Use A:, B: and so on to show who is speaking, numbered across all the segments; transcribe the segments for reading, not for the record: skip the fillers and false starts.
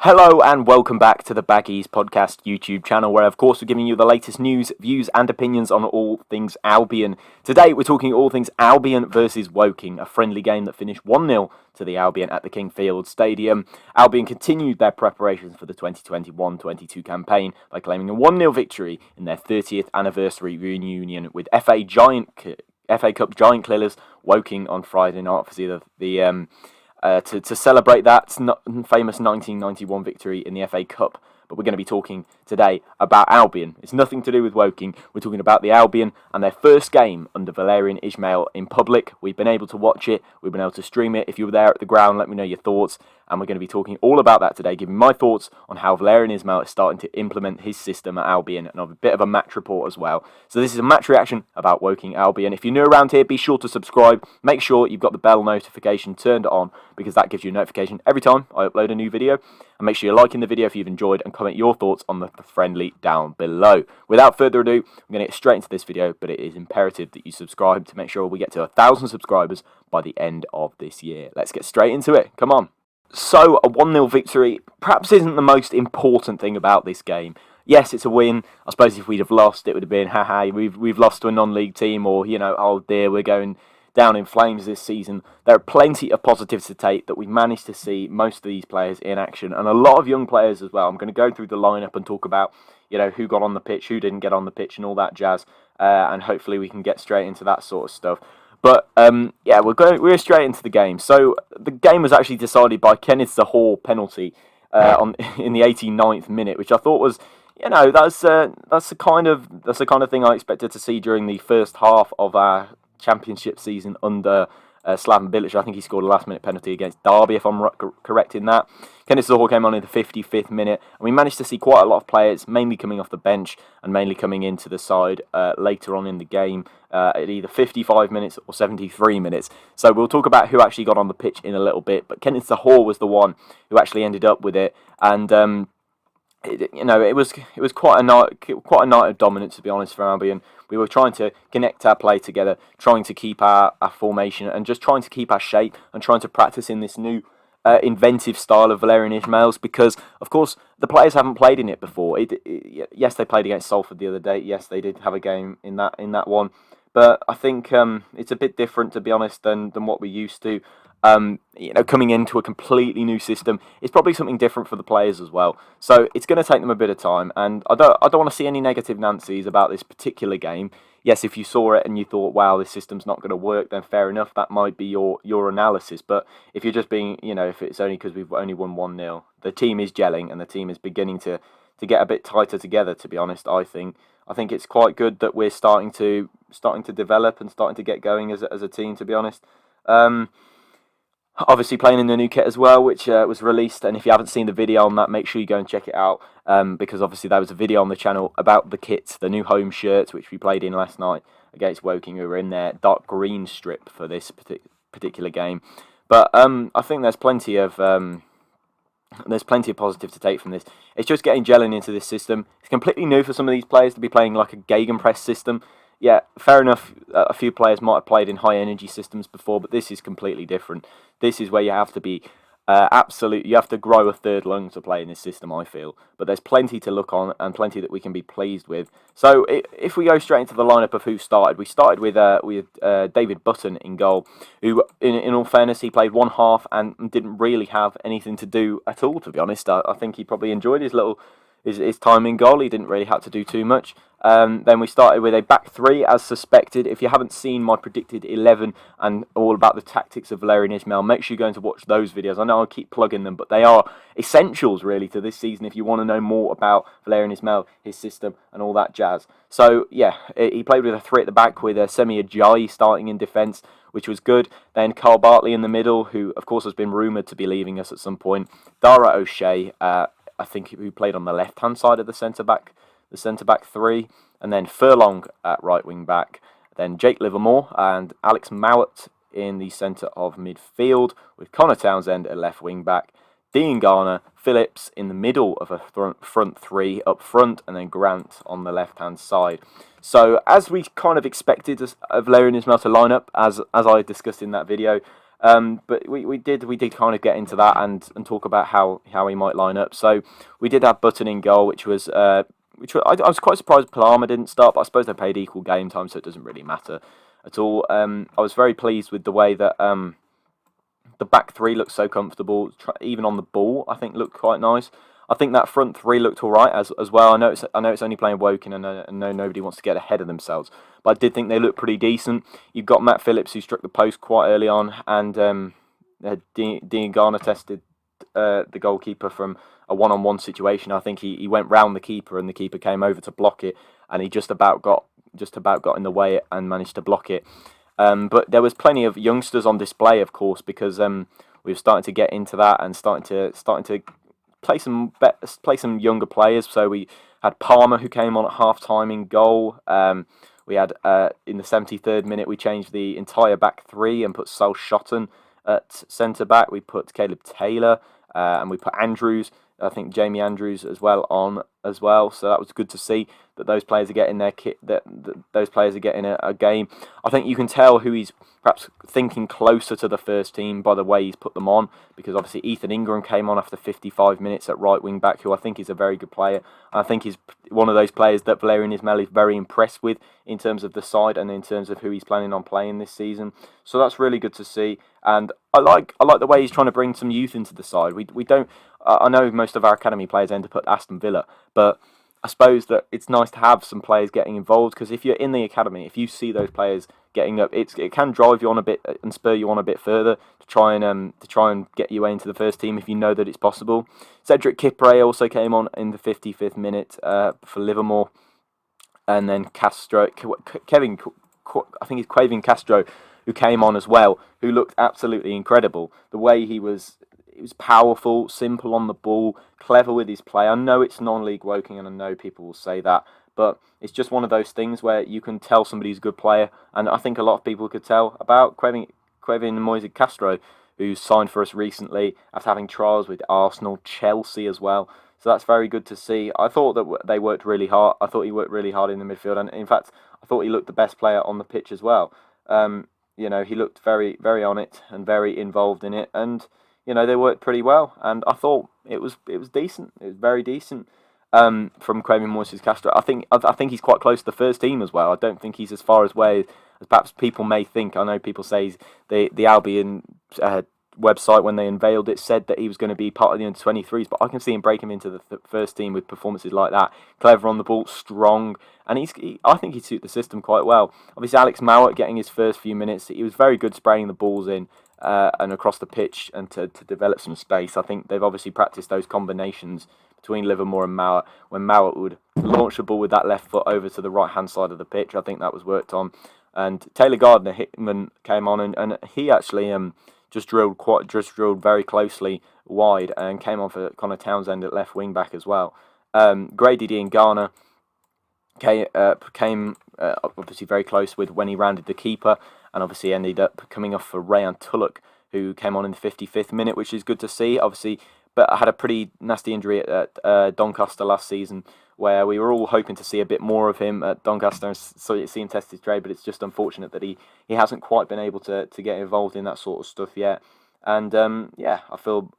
A: Hello and welcome back to the Baggies Podcast YouTube channel, where of course we're giving you the latest news, views and opinions on all things Albion. Today we're talking all things Albion versus Woking, a friendly game that finished 1-0 to the Albion at the King Field Stadium. Albion continued their preparations for the 2021-22 campaign by claiming a 1-0 victory in their 30th anniversary reunion with FA Cup giant killers Woking on Friday night. Obviously to celebrate that famous 1991 victory in the FA Cup. But we're going to be talking today about Albion. It's nothing to do with Woking. We're talking about the Albion and their first game under Valérien Ismaël in public. We've been able to watch it. We've been able to stream it. If you were there at the ground, let me know your thoughts. And we're going to be talking all about that today, giving my thoughts on how Valérien Ismaël is starting to implement his system at Albion, and a bit of a match report as well. So this is a match reaction about Woking Albion. If you're new around here, be sure to subscribe. Make sure you've got the bell notification turned on, because that gives you a notification every time I upload a new video. And make sure you're liking the video if you've enjoyed, and comment your thoughts on the friendly down below. Without further ado, I'm going to get straight into this video, but it is imperative that you subscribe to make sure we get to 1,000 subscribers by the end of this year. Let's get straight into it. Come on. So, a 1-0 victory perhaps isn't the most important thing about this game. Yes, it's a win. I suppose if we'd have lost, it would have been, haha, we've lost to a non-league team, or, oh dear, we're going down in flames this season. There are plenty of positives to take that we managed to see most of these players in action, and a lot of young players as well. I'm going to go through the lineup and talk about, who got on the pitch, who didn't get on the pitch, and all that jazz, and hopefully we can get straight into that sort of stuff. But we're straight into the game. So the game was actually decided by Kenneth Zahor penalty in the 89th minute, which I thought was, that's the kind of thing I expected to see during the first half of our Championship season under Slaven Bilic. I think he scored a last-minute penalty against Derby, if I'm correct in that. Kenneth Zahor came on in the 55th minute, and we managed to see quite a lot of players, mainly coming off the bench and mainly coming into the side later on in the game, at either 55 minutes or 73 minutes. So we'll talk about who actually got on the pitch in a little bit, but Kenneth Zahor was the one who actually ended up with it, and it was quite a night of dominance, to be honest, for Albion. We were trying to connect our play together, trying to keep our formation, and just trying to keep our shape, and trying to practice in this new inventive style of Valérien Ismaël's, because, of course, the players haven't played in it before. Yes, they played against Salford the other day. Yes, they did have a game in that one. But I think it's a bit different, to be honest, than what we're used to. Coming into a completely new system, it's probably something different for the players as well. So it's going to take them a bit of time, and I don't want to see any negative Nancy's about this particular game. Yes, if you saw it and you thought, wow, this system's not going to work, then fair enough, that might be your analysis. But if you're just being, if it's only because we've only won 1-0, the team is gelling and the team is beginning to get a bit tighter together, to be honest, I think it's quite good that we're starting to develop and starting to get going as a team, to be honest. Obviously playing in the new kit as well, which was released, and if you haven't seen the video on that, make sure you go and check it out, because obviously there was a video on the channel about the kit, the new home shirts, which we played in last night against Woking. We were in their dark green strip for this particular game. But I think there's plenty of positive to take from this. It's just getting gelling into this system. It's completely new for some of these players to be playing like a gegenpress system. Yeah, fair enough, a few players might have played in high-energy systems before, but this is completely different. This is where you have to be you have to grow a third lung to play in this system, I feel. But there's plenty to look on and plenty that we can be pleased with. So if we go straight into the lineup of who started, we started with David Button in goal, who, in all fairness, he played one half and didn't really have anything to do at all, to be honest. I think he probably enjoyed his time in goal. He didn't really have to do too much. Then we started with a back three, as suspected. If you haven't seen my predicted 11 and all about the tactics of Valérien Ismaël, make sure you're going to watch those videos. I know I keep plugging them, but they are essentials, really, to this season if you want to know more about Valérien Ismaël, his system, and all that jazz. So, yeah, he played with a three at the back with Semi Ajayi starting in defence, which was good. Then Carl Bartley in the middle, who, of course, has been rumoured to be leaving us at some point. Dara O'Shea, I think, who played on the left-hand side of the centre-back three, and then Furlong at right wing back, then Jake Livermore and Alex Mowat in the centre of midfield, with Connor Townsend at left wing back, Dean Garner, Phillips in the middle of a front three up front, and then Grant on the left-hand side. So, as we kind of expected Valérien Ismaël to line up, as I discussed in that video, But we did kind of get into that and talk about how he might line up. So we did have Button in goal, which was I was quite surprised Palama didn't start, but I suppose they played equal game time, so it doesn't really matter at all. I was very pleased with the way that the back three looked so comfortable, even on the ball. I think looked quite nice. I think that front three looked all right as well. I know it's only playing Woking, and I know nobody wants to get ahead of themselves, but I did think they looked pretty decent. You've got Matt Phillips, who struck the post quite early on, and Dean Garner tested the goalkeeper from a one-on-one situation. I think he went round the keeper, and the keeper came over to block it, and he just about got in the way and managed to block it. But there was plenty of youngsters on display, of course, because we were starting to get into that and starting to play some younger players. So we had Palmer, who came on at half time in goal. We had in the 73rd minute we changed the entire back three and put Sol Shotton at centre back. We put Caleb Taylor and we put Andrews. I think Jamie Andrews as well. So that was good to see that those players are getting their kit. That those players are getting a game. I think you can tell who he's perhaps thinking closer to the first team by the way he's put them on. Because obviously Ethan Ingram came on after 55 minutes at right wing back, who I think is a very good player. I think he's one of those players that Valérien Ismaël is very impressed with in terms of the side and in terms of who he's planning on playing this season. So that's really good to see. And I like the way he's trying to bring some youth into the side. We don't. I know most of our academy players end up at Aston Villa, but I suppose that it's nice to have some players getting involved, because if you're in the academy, if you see those players getting up, it can drive you on a bit and spur you on a bit further to try and get you into the first team if you know that it's possible. Cedric Kipre also came on in the 55th minute for Livermore, and then Castro, Kevin, I think it's Quavin Castro, who came on as well, who looked absolutely incredible. The way he was powerful, simple on the ball, clever with his play. I know it's non-league Woking, and I know people will say that, but it's just one of those things where you can tell somebody's a good player, and I think a lot of people could tell about Quavin Moise Castro, who signed for us recently after having trials with Arsenal, Chelsea as well. So that's very good to see. I thought that they worked really hard. I thought he worked really hard in the midfield, and in fact, I thought he looked the best player on the pitch as well. He looked very, very on it and very involved in it, and they worked pretty well, and I thought it was decent. It was very decent from Quavin Moises Castro. I think he's quite close to the first team as well. I don't think he's as far away as perhaps people may think. I know people say the Albion website, when they unveiled it, said that he was going to be part of the under-23s, but I can see him break him into the first team with performances like that. Clever on the ball, strong, and I think he'd suit the system quite well. Obviously, Alex Mowat getting his first few minutes, he was very good spraying the balls in and across the pitch and to develop some space. I think they've obviously practiced those combinations between Livermore and Mowat, when Mowat would launch the ball with that left foot over to the right-hand side of the pitch. I think that was worked on. And Taylor Gardner-Hickman came on, and he actually just drilled very closely wide and came on for Connor Townsend at left wing back as well. Grady Dean Garner came obviously very close with when he rounded the keeper, and obviously ended up coming off for Rayan Tulloch, who came on in the 55th minute, which is good to see. Obviously, but I had a pretty nasty injury at Doncaster last season, where we were all hoping to see a bit more of him at Doncaster and see him test his trade, but it's just unfortunate that he hasn't quite been able to get involved in that sort of stuff yet. And I feel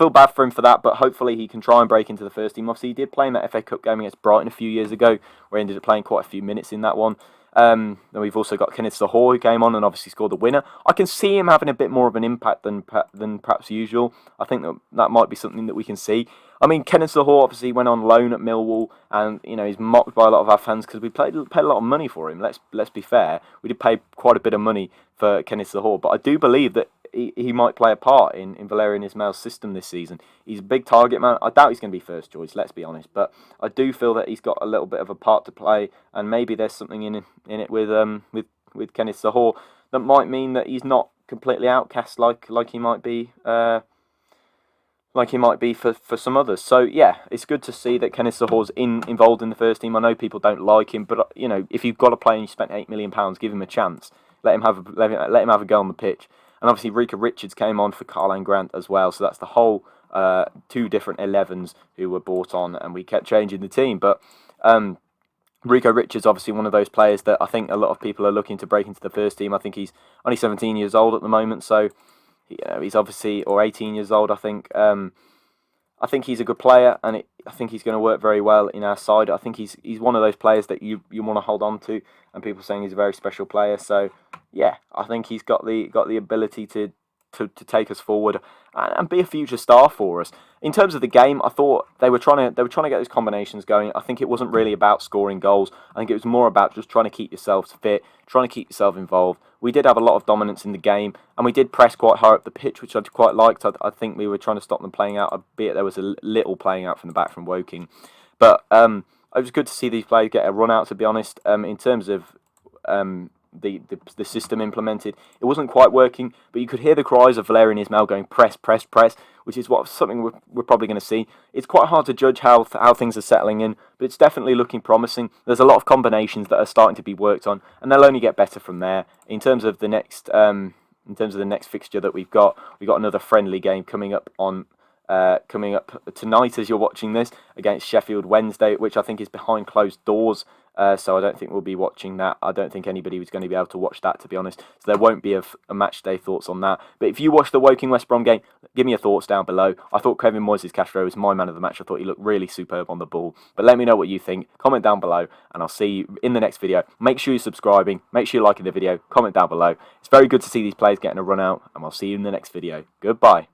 A: bad for him for that, but hopefully he can try and break into the first team. Obviously, he did play in that FA Cup game against Brighton a few years ago, where he ended up playing quite a few minutes in that one. Then we've also got Kenneth Sahor, who came on and obviously scored the winner. I can see him having a bit more of an impact than perhaps usual. I think that might be something that we can see. I mean, Kenneth Sahor obviously went on loan at Millwall, and he's mocked by a lot of our fans because we paid a lot of money for him. Let's be fair, we did pay quite a bit of money for Kenneth Sahor, but I do believe that he might play a part in Valérien Ismaël's system this season. He's a big target man. I doubt he's going to be first choice, let's be honest, but I do feel that he's got a little bit of a part to play, and maybe there's something in it with Kenneth Sahor that might mean that he's not completely outcast like he might be for some others. So yeah, it's good to see that Kenneth Sahor's involved in the first team. I know people don't like him, but if you've got a player and you spent £8 million, give him a chance. Let him have a go on the pitch. And obviously Rika Richards came on for Carlan Grant as well. So that's the whole two different 11s who were brought on, and we kept changing the team. But Rico Richards, obviously one of those players that I think a lot of people are looking to break into the first team. I think he's only 17 years old at the moment, so he's obviously, or 18 years old, I think. I think he's a good player, and I think he's going to work very well in our side. I think he's one of those players that you want to hold on to, and people saying he's a very special player. So yeah, I think he's got the ability to take us forward and be a future star for us. In terms of the game, I thought they were trying to get those combinations going. I think it wasn't really about scoring goals. I think it was more about just trying to keep yourself fit, trying to keep yourself involved. We did have a lot of dominance in the game, and we did press quite high up the pitch, which I quite liked. I think we were trying to stop them playing out, albeit there was a little playing out from the back from Woking. But it was good to see these players get a run out, to be honest. In terms of the system implemented, it wasn't quite working, but you could hear the cries of Valerian Ismail going press, press, press, which is something we're probably going to see. It's quite hard to judge how things are settling in, but it's definitely looking promising. There's a lot of combinations that are starting to be worked on, and they'll only get better from there. In terms of the next fixture that we've got another friendly game coming up tonight as you're watching this, against Sheffield Wednesday, which I think is behind closed doors. So I don't think we'll be watching that. I don't think anybody was going to be able to watch that, to be honest. So there won't be a match day thoughts on that. But if you watch the Woking West Brom game, give me your thoughts down below. I thought Kevin Moyes' Castro was my man of the match. I thought he looked really superb on the ball. But let me know what you think. Comment down below, and I'll see you in the next video. Make sure you're subscribing. Make sure you're liking the video. Comment down below. It's very good to see these players getting a run out, and I'll see you in the next video. Goodbye.